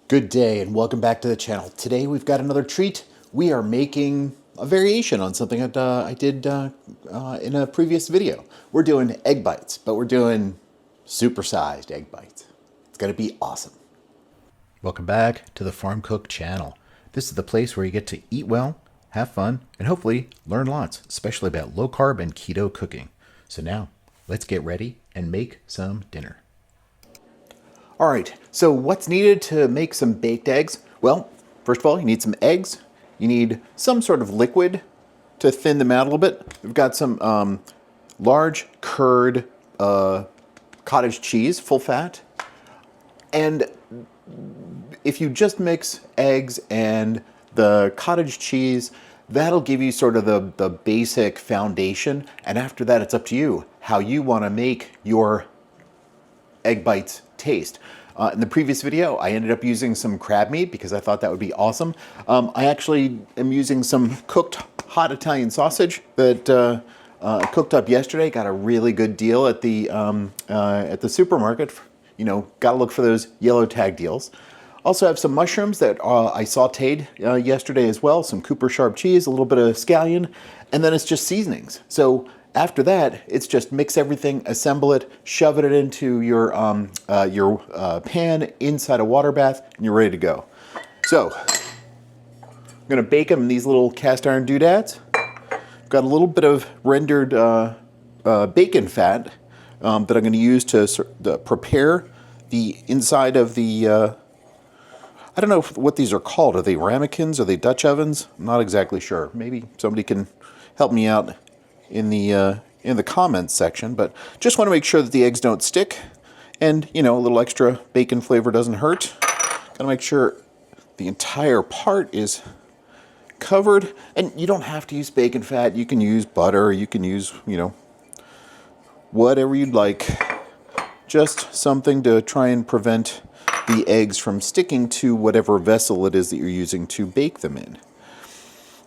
Good day and welcome back to the channel. Today we've got another treat. We are making a variation on something that I did in a previous video. We're doing egg bites, but we're doing supersized egg bites. It's gonna be awesome. Welcome back to the Farm Cook channel. This is the place where you get to eat well, have fun, and hopefully learn lots, especially about low carb and keto cooking. So now let's get ready and make some dinner. All right, so what's needed to make some baked eggs? Well, first of all, you need some eggs. You need some sort of liquid to thin them out a little bit. We've got some large curd cottage cheese, full fat. And if you just mix eggs and the cottage cheese, that'll give you sort of the basic foundation. And after that, it's up to you how you want to make your egg bites taste. In the previous video, I ended up using some crab meat because I thought that would be awesome. I actually am using some cooked hot Italian sausage that I cooked up yesterday. Got a really good deal at the supermarket. You know, gotta look for those yellow tag deals. Also have some mushrooms that I sauteed yesterday as well. Some Cooper sharp cheese, a little bit of scallion, and then it's just seasonings. So after that, it's just mix everything, assemble it, shove it into your pan inside a water bath, and you're ready to go. So I'm gonna bake them in these little cast iron doodads. Got a little bit of rendered bacon fat that I'm gonna use to prepare the inside of the, I don't know what these are called. Are they ramekins? Are they Dutch ovens? I'm not exactly sure. Maybe somebody can help me out in the comments section, but just want to make sure that the eggs don't stick, and you know, a little extra bacon flavor doesn't hurt. Gotta make sure the entire part is covered, and you don't have to use bacon fat. You can use butter, you can use, you know, whatever you'd like. Just something to try and prevent the eggs from sticking to whatever vessel it is that you're using to bake them in.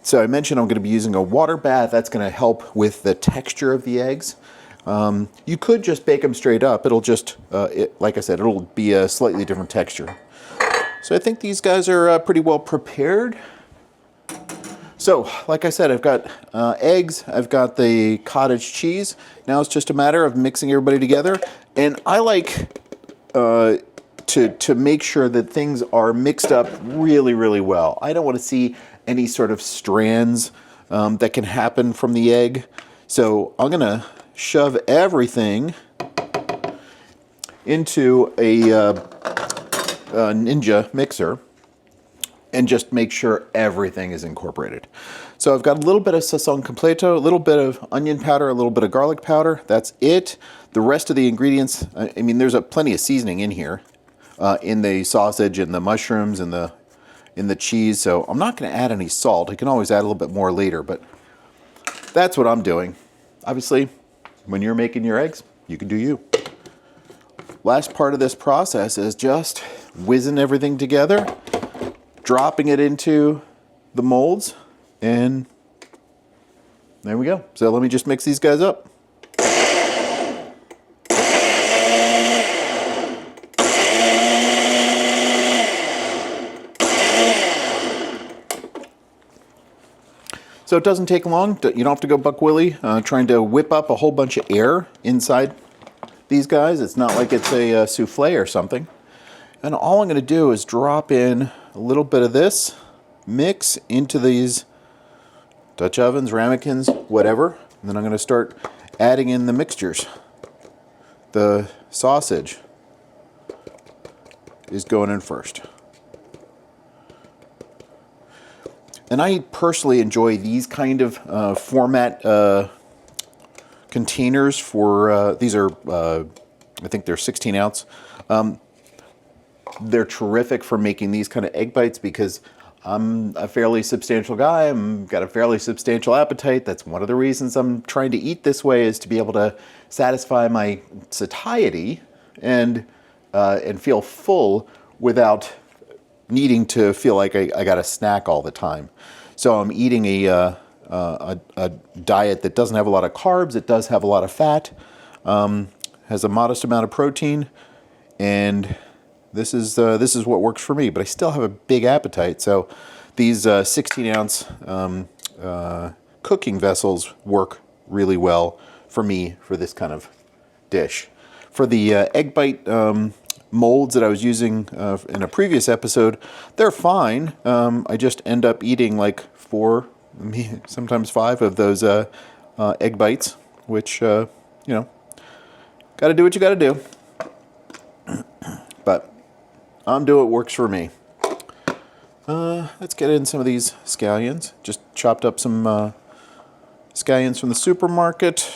So I mentioned I'm going to be using a water bath. That's going to help with the texture of the eggs. You could just bake them straight up. It'll just, like I said, it'll be a slightly different texture. So I think these guys are pretty well prepared. So, like I said, I've got eggs, I've got the cottage cheese. Now it's just a matter of mixing everybody together. And I like to make sure that things are mixed up really, really well. I don't want to see any sort of strands that can happen from the egg. So I'm gonna shove everything into a Ninja mixer and just make sure everything is incorporated. So I've got a little bit of sazon completo, a little bit of onion powder, a little bit of garlic powder. That's it. The rest of the ingredients, I mean, there's plenty of seasoning in here, in the sausage and the mushrooms and in the cheese, so I'm not going to add any salt. I can always add a little bit more later, but that's what I'm doing. Obviously, when you're making your eggs, you can do you. Last part of this process is just whizzing everything together, dropping it into the molds, and there we go. So let me just mix these guys up. So it doesn't take long. You don't have to go buck willy trying to whip up a whole bunch of air inside these guys. It's not like it's a souffle or something. And all I'm going to do is drop in a little bit of this mix into these Dutch ovens, ramekins, whatever. And then I'm going to start adding in the mixtures. The sausage is going in first. And I personally enjoy these kind of format containers for, these are, I think they're 16 ounce. They're terrific for making these kind of egg bites because I'm a fairly substantial guy. I've got a fairly substantial appetite. That's one of the reasons I'm trying to eat this way, is to be able to satisfy my satiety and feel full without needing to feel like I got a snack all the time. So I'm eating a diet that doesn't have a lot of carbs. It does have a lot of fat, has a modest amount of protein, and this is what works for me. But I still have a big appetite, so these 16-ounce cooking vessels work really well for me for this kind of dish. For the egg bite molds that I was using in a previous episode, they're fine. I just end up eating like 4, sometimes 5 of those egg bites, which, you know, got to do what you got to do. But I'm doing what works for me. Let's get in some of these scallions. Just chopped up some scallions from the supermarket.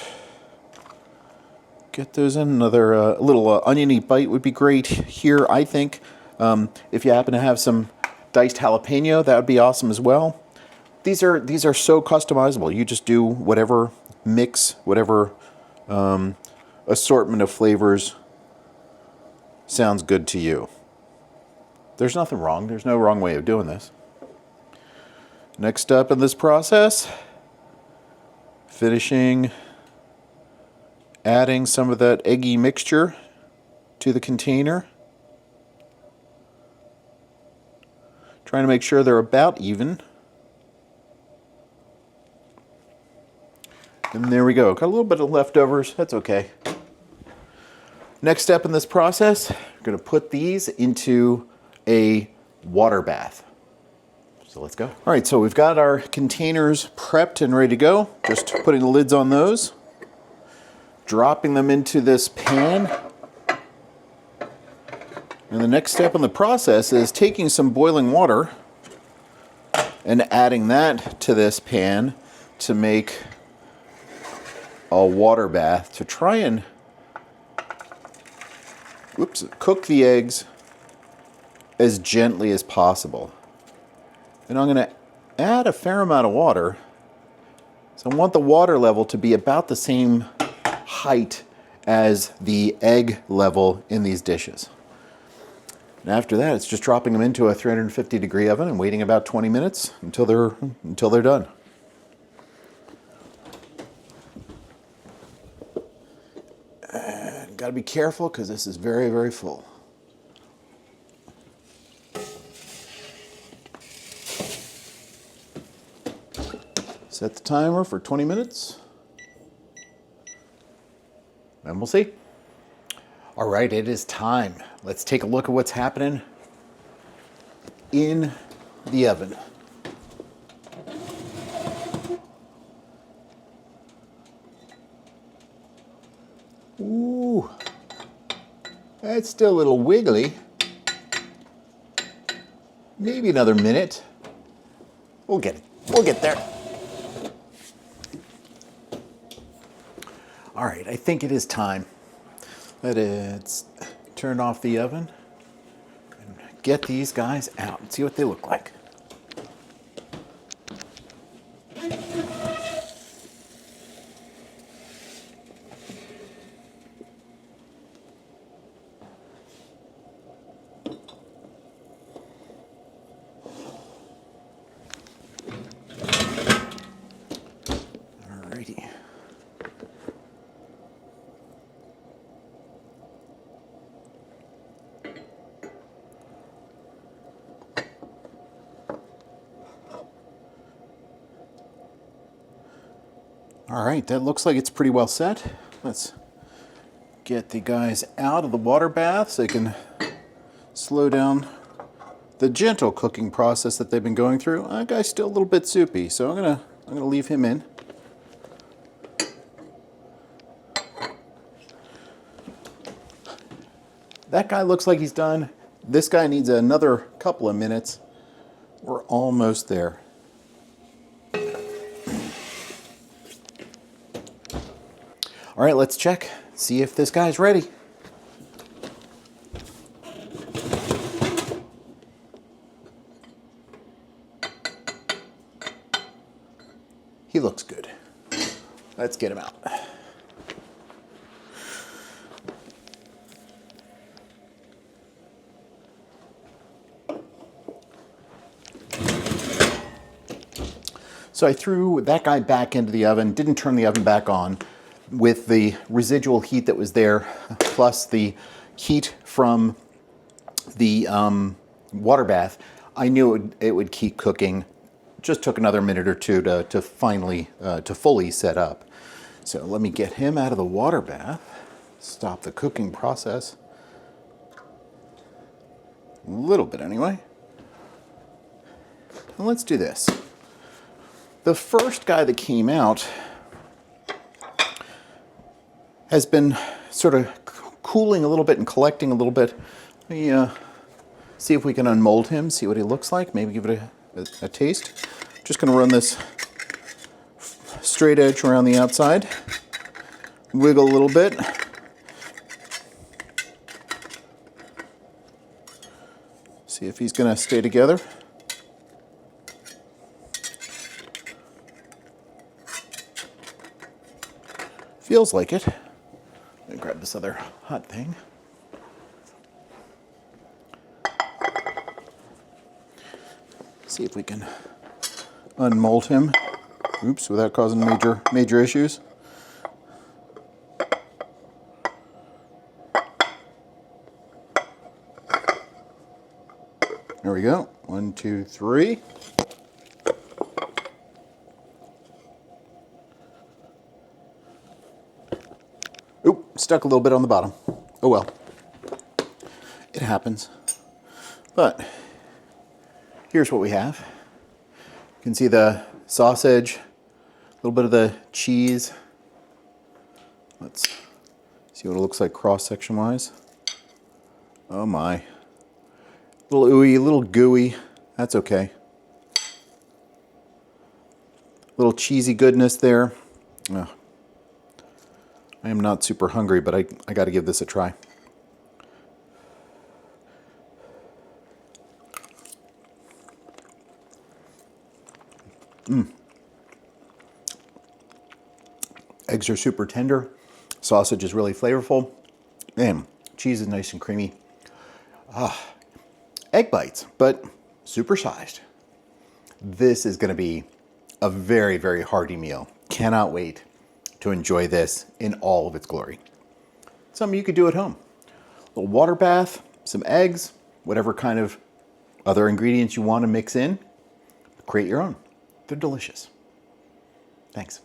Get those in. Another little oniony bite would be great here, I think. If you happen to have some diced jalapeno, that would be awesome as well. These are so customizable. You just do whatever mix, whatever assortment of flavors sounds good to you. There's nothing wrong. There's no wrong way of doing this. Next step in this process, finishing adding some of that eggy mixture to the container. Trying to make sure they're about even. And there we go. Got a little bit of leftovers. That's okay. Next step in this process, we're going to put these into a water bath. So let's go. All right, so we've got our containers prepped and ready to go. Just putting the lids on those. Dropping them into this pan. And the next step in the process is taking some boiling water and adding that to this pan to make a water bath to try and cook the eggs as gently as possible. And I'm going to add a fair amount of water. So I want the water level to be about the same height as the egg level in these dishes. And after that, it's just dropping them into a 350-degree oven and waiting about 20 minutes until they're done. And got to be careful because this is very, very full. Set the timer for 20 minutes. And we'll see. All right, it is time. Let's take a look at what's happening in the oven. Ooh, that's still a little wiggly. Maybe another minute. We'll get it. We'll get there. All right, I think it is time. Let's turn off the oven and get these guys out and see what they look like. Alrighty. All right, that looks like it's pretty well set. Let's get the guys out of the water bath so they can slow down the gentle cooking process that they've been going through. That guy's still a little bit soupy, so I'm gonna leave him in. That guy looks like he's done. This guy needs another couple of minutes. We're almost there. All right, let's check, see if this guy's ready. He looks good. Let's get him out. So I threw that guy back into the oven, didn't turn the oven back on. With the residual heat that was there, plus the heat from the water bath, I knew it would keep cooking. Just took another minute or two to fully set up. So let me get him out of the water bath, stop the cooking process. A little bit anyway. And let's do this. The first guy that came out has been sort of cooling a little bit and collecting a little bit. Let me see if we can unmold him, see what he looks like, maybe give it a taste. Just gonna run this straight edge around the outside, wiggle a little bit. See if he's gonna stay together. Feels like it. Let me grab this other hot thing. See if we can unmold him. Oops, without causing major issues. There we go. 1, 2, 3. Oop, stuck a little bit on the bottom. Oh well. It happens. But here's what we have. You can see the sausage, a little bit of the cheese. Let's see what it looks like cross-section wise. Oh my. A little ooey, a little gooey. That's okay. A little cheesy goodness there. Oh, I am not super hungry, but I got to give this a try. Eggs are super tender. Sausage is really flavorful. Man, cheese is nice and creamy. Egg bites, but supersized. This is going to be a very, very hearty meal. Cannot wait to enjoy this in all of its glory. Something you could do at home. A little water bath, some eggs, whatever kind of other ingredients you want to mix in. Create your own. They're delicious. Thanks.